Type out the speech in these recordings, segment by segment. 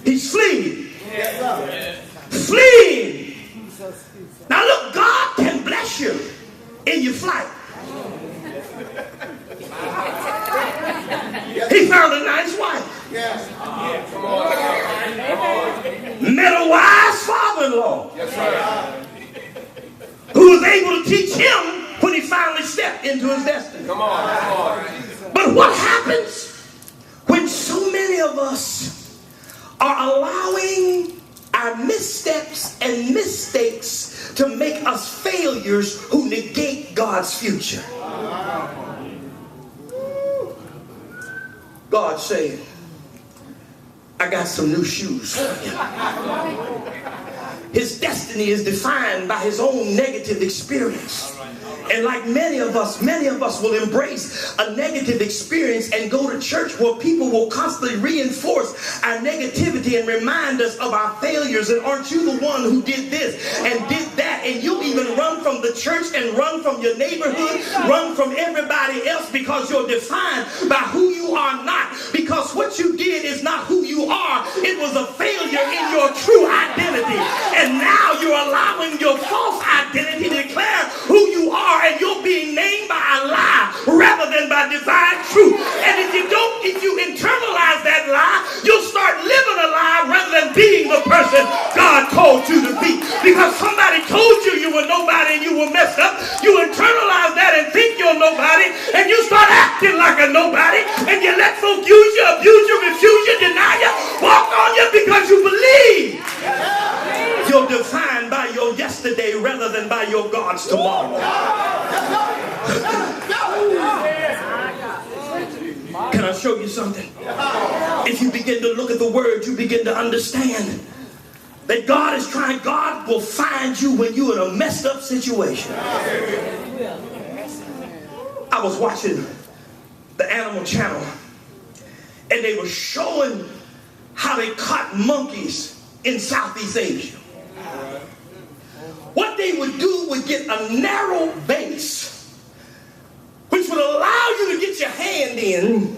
He's fleeing. Fleeing. Now look, God can bless you in your flight. He found a nice wife. Met a wise father-in-law who was able to teach him when he finally stepped into his destiny. Come on. But what happens when so many of us are allowing our missteps and mistakes to make us failures who negate God's future? God said, I got some new shoes for you. His destiny is defined by his own negative experience. And like many of us will embrace a negative experience and go to church where people will constantly reinforce our negativity and remind us of our failures. And aren't you the one who did this and did that? And you even run from the church and run from your neighborhood, run from everybody else because you're defined by who you are not. Because what you did is not who you are. It was a failure in your true identity. And now you're allowing your false identity to declare who you are. And you're being named by a lie rather than by divine truth. And if you internalize that lie, you'll start living a lie rather than being the person God called you to be. Because somebody told you you were nobody and you were messed up. You internalize that and think you're nobody, and you start acting like a nobody, and you let folk use you, abuse you, refuse you, deny you, walk on you because you believe. You're defined by your yesterday rather than by your God's tomorrow. Can I show you something? If you begin to look at the word, you begin to understand that God will find you when you're in a messed up situation. I was watching the Animal Channel, and they were showing how they caught monkeys in Southeast Asia. What they would do would get a narrow vase, which would allow you to get your hand in,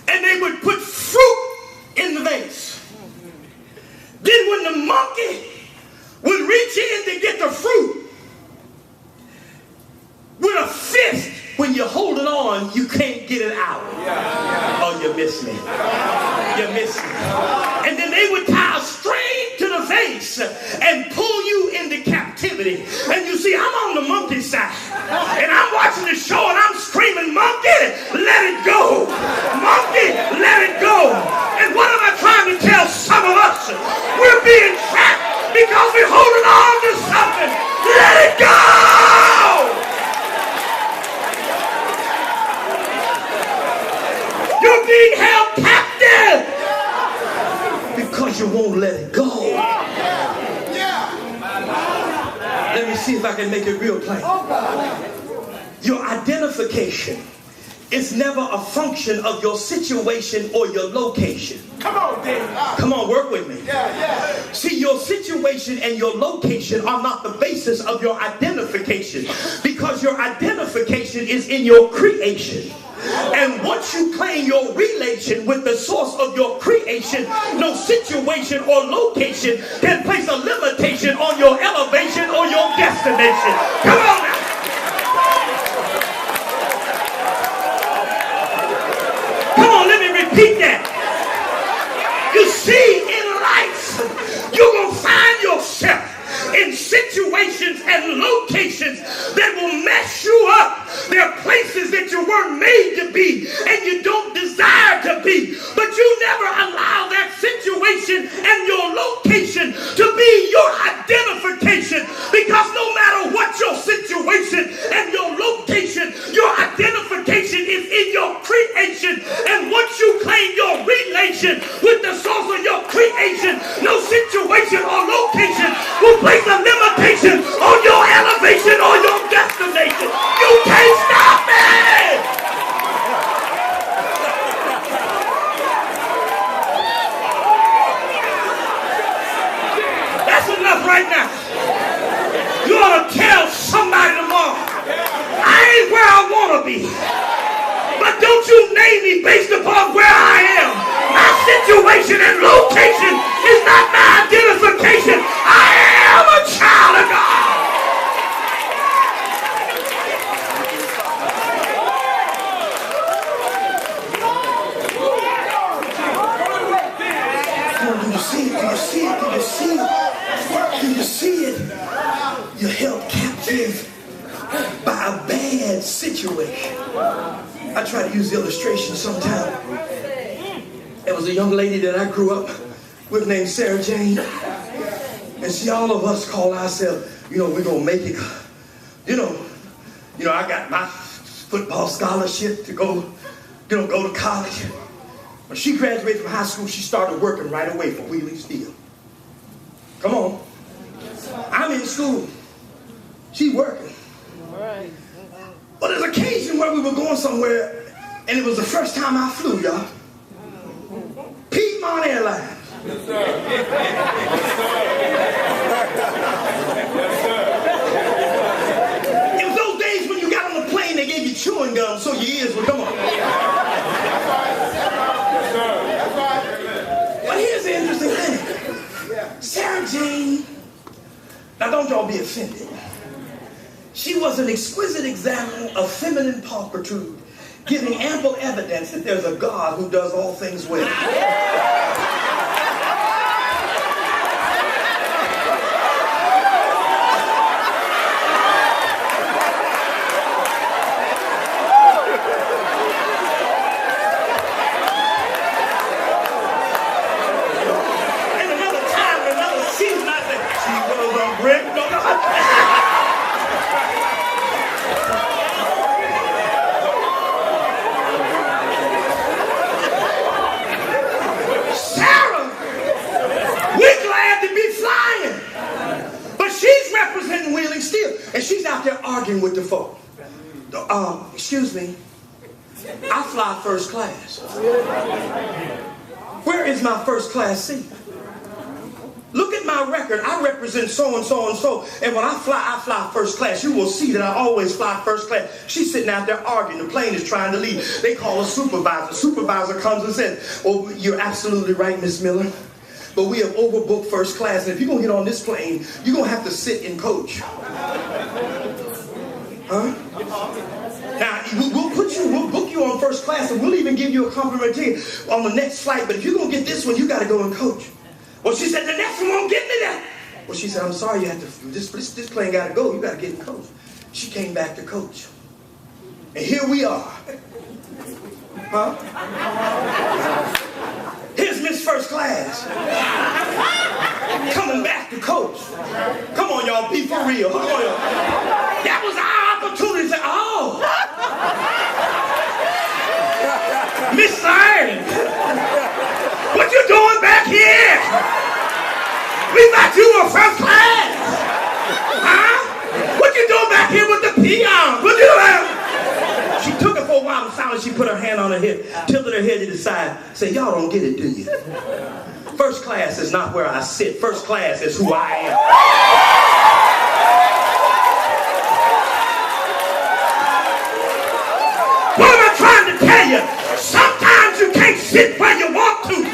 and they would put fruit in the vase. Then when the monkey would reach in to get the fruit, with a fist, when you hold it on, you can't get it out. Oh, you miss me. You miss me. And then they would tie a string to the vase and pull you into captivity. And you see, I'm on the monkey side. And I'm watching the show and I'm screaming, monkey, let it go. Monkey, let it go. And what am I trying to tell some of us? We're being trapped because we're holding on to something. Let it go. You're being held captive because you won't let it go. Let me see if I can make it real plain. Your identification is never a function of your situation or your location. Come on, Dave. Come on, work with me. See, your situation and your location are not the basis of your identification, because your identification is in your creation. And once you claim your relation with the source of your creation, no situation or location can place a limitation on your elevation or your destination. Come on now. Come on, let me repeat that. You see, in life, you're going to find yourself in situations and locations that will mess you up. There are places that you weren't made to be and you don't desire to be, but you never allow that situation and your location to be your identification, because no matter what your situation and your location, your identification is in your creation. And once you claim your relation with the source of your creation, no situation or location will place a limitation on your elevation or your destination. You can't stop it! That's enough right now. You ought to tell somebody tomorrow, I ain't where I want to be, but don't you name me based upon where I am. My situation and location situation. I try to use the illustration sometime. There was a young lady that I grew up with named Sarah Jane. And see, all of us call ourselves, we're going to make it. I got my football scholarship to go to college. When she graduated from high school, she started working right away for Wheeling Steel. Come on. I'm in school. She working. But there's an occasion where we were going somewhere, and it was the first time I flew, y'all. Piedmont Airlines. Yes, sir. Yes, sir. It was those days when you got on the plane, they gave you chewing gum so your ears would come on. But here's the interesting thing. Sarah Jane, now don't y'all be offended. She was an exquisite example of feminine pulchritude, giving ample evidence that there's a God who does all things well. And she's out there arguing with the folk. Excuse me, I fly first class. Where is my first class seat? Look at my record. I represent so and so and so. And when I fly first class. You will see that I always fly first class. She's sitting out there arguing. The plane is trying to leave. They call a supervisor. Supervisor comes and says, "Oh, you're absolutely right, Miss Miller. But we have overbooked first class. And if you're going to get on this plane, you're going to have to sit in coach." Huh? Now, we'll book you on first class, and we'll even give you a complimentary on the next flight. But if you're going to get this one, you got to go in coach. Well, she said, the next one won't get me there. Well, she said, I'm sorry, you have to. This plane got to go. You got to get in coach. She came back to coach. And here we are. Huh? Here's Miss First Class. Coming back to coach. Come on, y'all, be for real. Come on, y'all. That was our opportunity to say, oh. Miss Iron, what you doing back here? We thought you were first class. Huh? What you doing back here with the peons? What you doing? She took it for a while and finally she put her hand on her hip, tilted her head to the side, said, y'all don't get it, do you? First class is not where I sit. First class is who I am. What am I trying to tell you? Sometimes you can't sit where you want to.